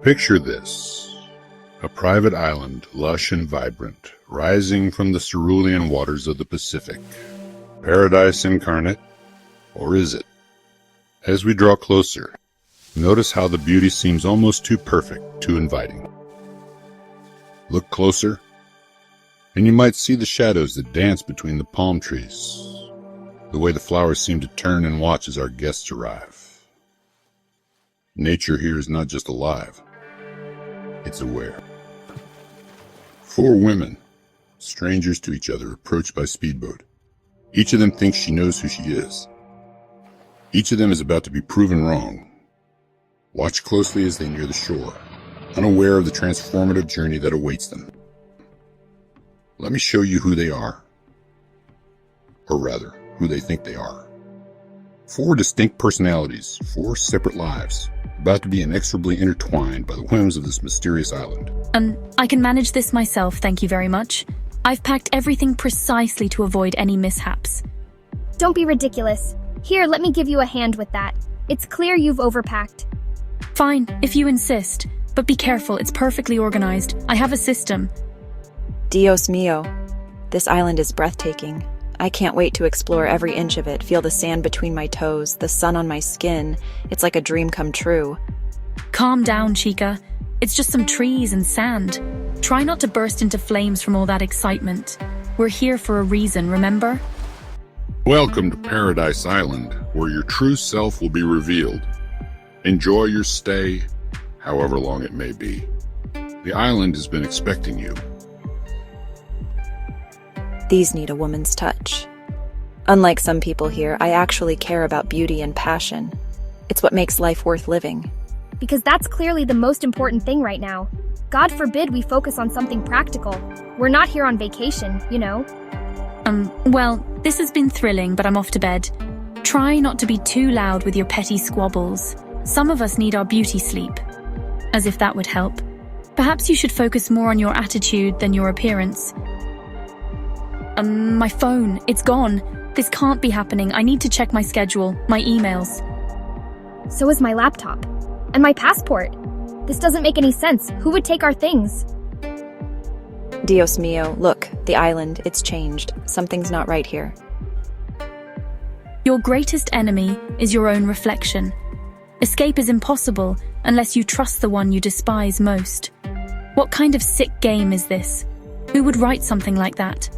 Picture this: a private island, lush and vibrant, rising from the cerulean waters of the Pacific. Paradise incarnate, or is it? As we draw closer, notice how the beauty seems almost too perfect, too inviting. Look closer, and you might see the shadows that dance between the palm trees, the way the flowers seem to turn and watch as our guests arrive. Nature here is not just alive, it's aware. 4 women, strangers to each other, approached by speedboat. Each of them thinks she knows who she is. Each of them is about to be proven wrong. Watch closely as they near the shore, unaware of the transformative journey that awaits them. Let me show you who they are. Or rather, who they think they are. 4 distinct personalities, 4 separate lives, about to be inexorably intertwined by the whims of this mysterious island. I can manage this myself, thank you very much. I've packed everything precisely to avoid any mishaps. Don't be ridiculous. Here, let me give you a hand with that. It's clear you've overpacked. Fine, if you insist. But be careful, it's perfectly organized. I have a system. Dios mío. This island is breathtaking. I can't wait to explore every inch of it, feel the sand between my toes, the sun on my skin. It's like a dream come true. Calm down, Chica. It's just some trees and sand. Try not to burst into flames from all that excitement. We're here for a reason, remember? Welcome to Paradise Island, where your true self will be revealed. Enjoy your stay, however long it may be. The island has been expecting you. These need a woman's touch. Unlike some people here, I actually care about beauty and passion. It's what makes life worth living. Because that's clearly the most important thing right now. God forbid we focus on something practical. We're not here on vacation, you know. Well, this has been thrilling, but I'm off to bed. Try not to be too loud with your petty squabbles. Some of us need our beauty sleep. As if that would help. Perhaps you should focus more on your attitude than your appearance. My phone, it's gone. This can't be happening. I need to check my schedule, my emails. So is my laptop. And my passport. This doesn't make any sense. Who would take our things? Dios mío, look, the island, it's changed. Something's not right here. Your greatest enemy is your own reflection. Escape is impossible unless you trust the one you despise most. What kind of sick game is this? Who would write something like that?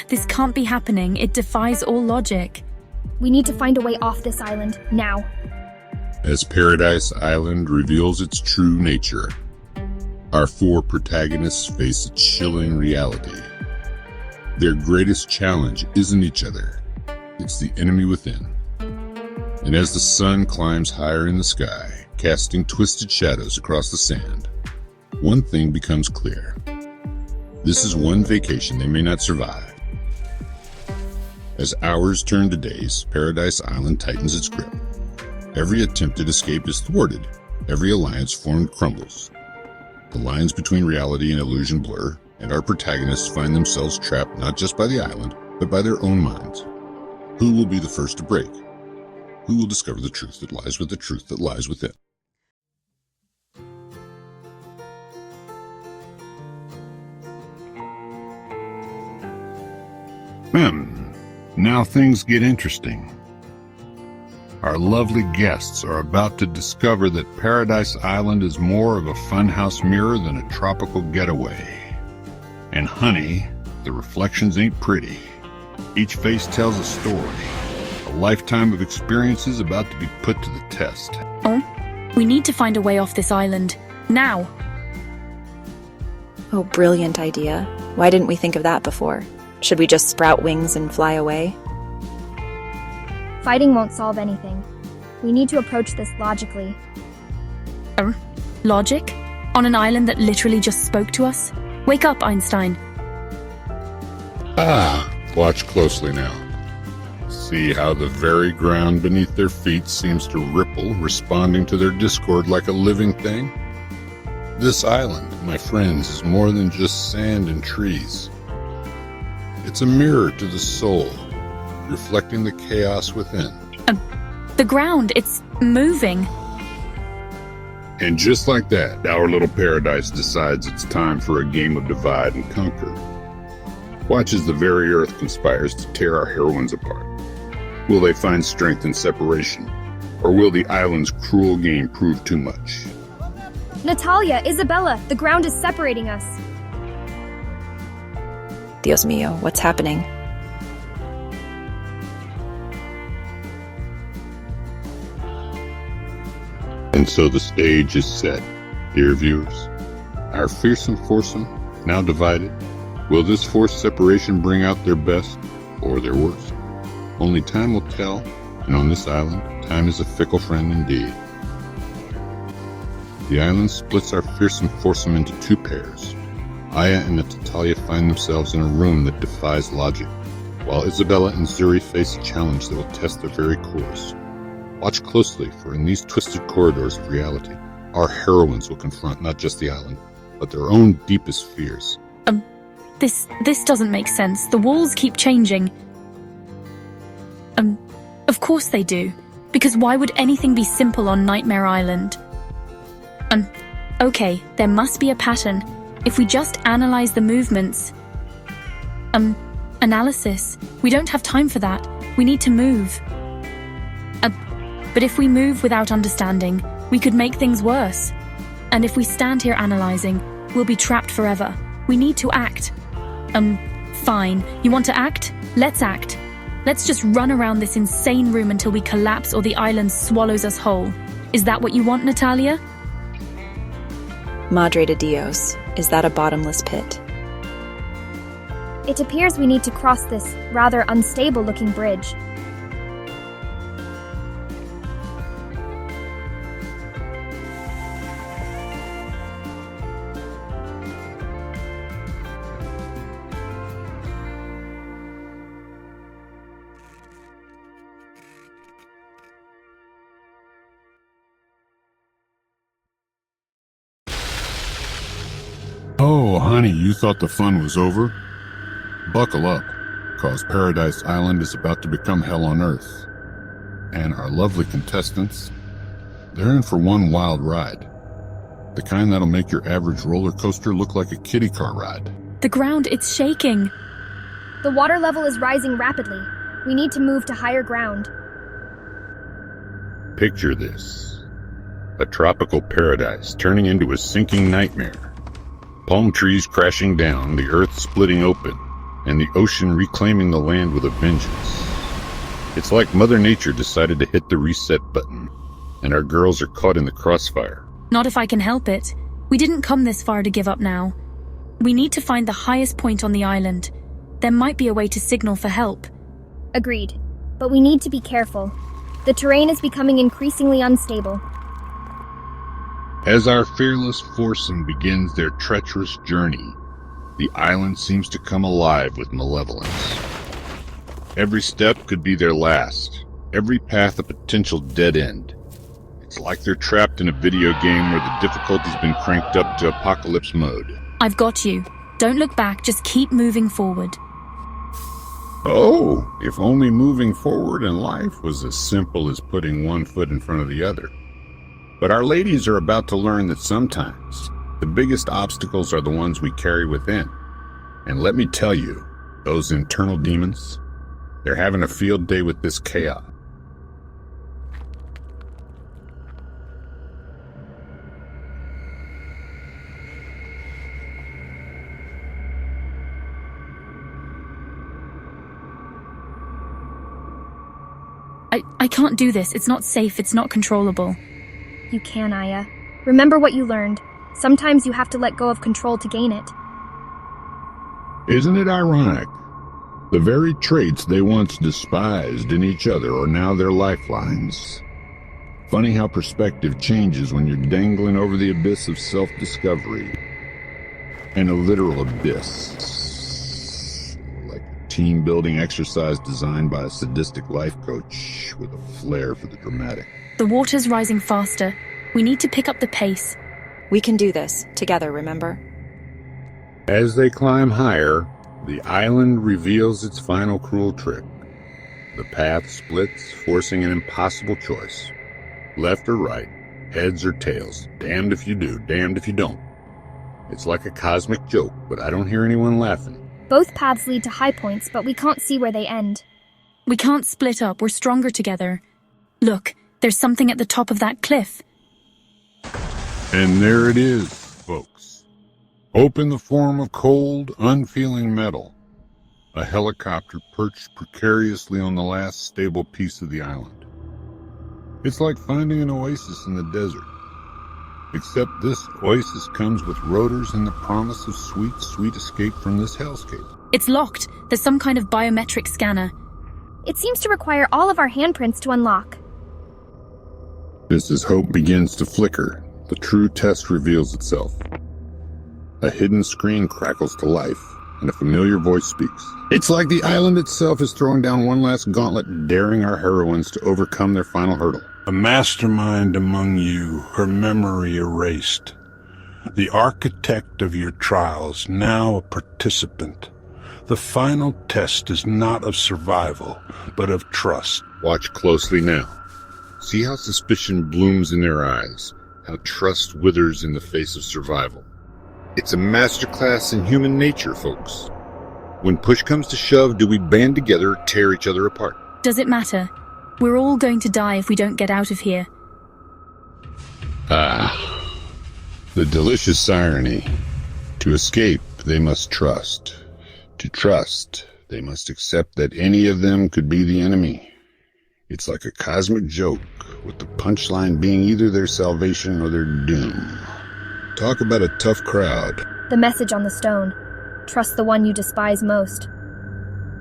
This can't be happening. It defies all logic. We need to find a way off this island, now. As Paradise Island reveals its true nature, our 4 protagonists face a chilling reality. Their greatest challenge isn't each other, it's the enemy within. And as the sun climbs higher in the sky, casting twisted shadows across the sand, one thing becomes clear. This is one vacation they may not survive. As hours turn to days, Paradise Island tightens its grip. Every attempted escape is thwarted. Every alliance formed crumbles. The lines between reality and illusion blur, and our protagonists find themselves trapped not just by the island, but by their own minds. Who will be the first to break? Who will discover the truth that lies with the truth that lies within? Now things get interesting. Our lovely guests are about to discover that Paradise Island is more of a funhouse mirror than a tropical getaway. And honey, the reflections ain't pretty. Each face tells a story. A lifetime of experiences about to be put to the test. Oh, we need to find a way off this island. Now! Oh, brilliant idea. Why didn't we think of that before? Should we just sprout wings and fly away? Fighting won't solve anything. We need to approach this logically. Logic? On an island that literally just spoke to us? Wake up, Einstein. Watch closely now. See how the very ground beneath their feet seems to ripple, responding to their discord like a living thing? This island, my friends, is more than just sand and trees. It's a mirror to the soul, reflecting the chaos within. The ground, it's moving. And just like that, our little paradise decides it's time for a game of divide and conquer. Watch as the very earth conspires to tear our heroines apart. Will they find strength in separation? Or will the island's cruel game prove too much? Natalia, Isabella, the ground is separating us. Dios mío, what's happening? And so the stage is set, dear viewers. Our fearsome foursome, now divided. Will this forced separation bring out their best or their worst? Only time will tell, and on this island, time is a fickle friend indeed. The island splits our fearsome foursome into two pairs. Aya and Natalia find themselves in a room that defies logic, while Isabella and Zuri face a challenge that will test their very cores. Watch closely, for in these twisted corridors of reality, our heroines will confront not just the island, but their own deepest fears. This doesn't make sense. The walls keep changing. Of course they do. Because why would anything be simple on Nightmare Island? Okay, there must be a pattern. If we just analyze the movements... Analysis. We don't have time for that. We need to move. But if we move without understanding, we could make things worse. And if we stand here analyzing, we'll be trapped forever. We need to act. Fine. You want to act? Let's act. Let's just run around this insane room until we collapse or the island swallows us whole. Is that what you want, Natalia? Madre de Dios, is that a bottomless pit? It appears we need to cross this rather unstable-looking bridge. Oh, honey, you thought the fun was over? Buckle up, cause Paradise Island is about to become hell on earth. And our lovely contestants, they're in for one wild ride. The kind that'll make your average roller coaster look like a kiddie car ride. The ground, it's shaking. The water level is rising rapidly. We need to move to higher ground. Picture this. A tropical paradise turning into a sinking nightmare. Palm trees crashing down, the earth splitting open, and the ocean reclaiming the land with a vengeance. It's like Mother Nature decided to hit the reset button, and our girls are caught in the crossfire. Not if I can help it. We didn't come this far to give up now. We need to find the highest point on the island. There might be a way to signal for help. Agreed. But we need to be careful. The terrain is becoming increasingly unstable. As our fearless foursome begins their treacherous journey, the island seems to come alive with malevolence. Every step could be their last, every path a potential dead end. It's like they're trapped in a video game where the difficulty's been cranked up to apocalypse mode. I've got you. Don't look back, just keep moving forward. Oh, if only moving forward in life was as simple as putting one foot in front of the other. But our ladies are about to learn that sometimes the biggest obstacles are the ones we carry within. And let me tell you, those internal demons, they're having a field day with this chaos. I can't do this. It's not safe. It's not controllable. You can, Aya. Remember what you learned. Sometimes you have to let go of control to gain it. Isn't it ironic? The very traits they once despised in each other are now their lifelines. Funny how perspective changes when you're dangling over the abyss of self-discovery. And a literal abyss. Like a team-building exercise designed by a sadistic life coach with a flair for the dramatic. The water's rising faster. We need to pick up the pace. We can do this, together, remember? As they climb higher, the island reveals its final cruel trick. The path splits, forcing an impossible choice. Left or right, Heads or tails. Damned if you do, damned if you don't. It's like a cosmic joke, but I don't hear anyone laughing. Both paths lead to high points, but we can't see where they end. We can't split up, we're stronger together. Look, there's something at the top of that cliff. And there it is, folks. Hope in the form of cold, unfeeling metal. A helicopter perched precariously on the last stable piece of the island. It's like finding an oasis in the desert. Except this oasis comes with rotors and the promise of sweet, sweet escape from this hellscape. It's locked. There's some kind of biometric scanner. It seems to require all of our handprints to unlock. Just as hope begins to flicker, the true test reveals itself. A hidden screen crackles to life, and a familiar voice speaks. It's like the island itself is throwing down one last gauntlet, daring our heroines to overcome their final hurdle. A mastermind among you, her memory erased. The architect of your trials, now a participant. The final test is not of survival, but of trust. Watch closely now. See how suspicion blooms in their eyes, how trust withers in the face of survival. It's a masterclass in human nature, folks. When push comes to shove, do we band together or tear each other apart? Does it matter? We're all going to die if we don't get out of here. Ah, the delicious irony. To escape, they must trust. To trust, they must accept that any of them could be the enemy. It's like a cosmic joke, with the punchline being either their salvation or their doom. Talk about a tough crowd. The message on the stone. Trust the one you despise most.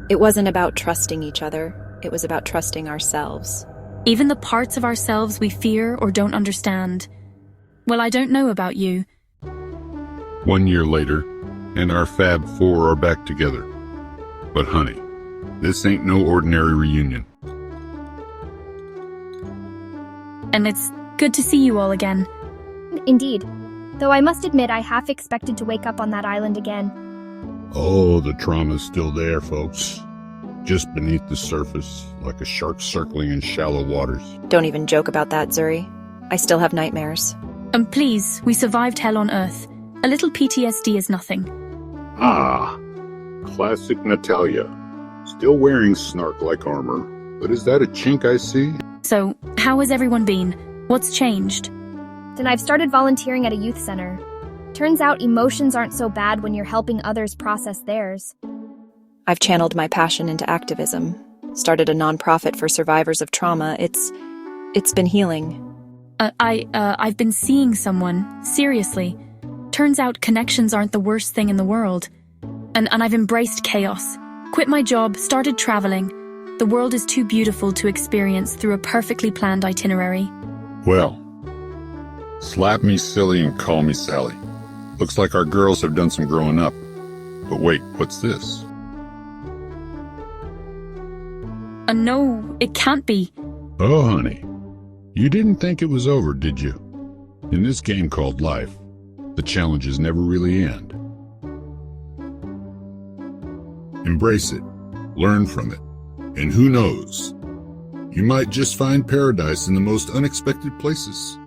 It wasn't about trusting each other. It was about trusting ourselves. Even the parts of ourselves we fear or don't understand. Well, I don't know about you. 1 year later, and our Fab Four are back together. But honey, this ain't no ordinary reunion. And it's good to see you all again. Indeed. Though I must admit I half expected to wake up on that island again. Oh, the trauma's still there, folks. Just beneath the surface, like a shark circling in shallow waters. Don't even joke about that, Zuri. I still have nightmares. And please, we survived hell on Earth. A little PTSD is nothing. Ah, classic Natalia. Still wearing snark-like armor, but is that a chink I see? So, how has everyone been? What's changed? Then I've started volunteering at a youth center. Turns out emotions aren't so bad when you're helping others process theirs. I've channeled my passion into activism. Started a nonprofit for survivors of trauma. It's been healing. I've been seeing someone, seriously. Turns out connections aren't the worst thing in the world. And I've embraced chaos. Quit my job, started traveling. The world is too beautiful to experience through a perfectly planned itinerary. Well, slap me silly and call me Sally. Looks like our girls have done some growing up. But wait, what's this? No, it can't be. Oh, honey. You didn't think it was over, did you? In this game called life, the challenges never really end. Embrace it. Learn from it. And who knows? You might just find paradise in the most unexpected places.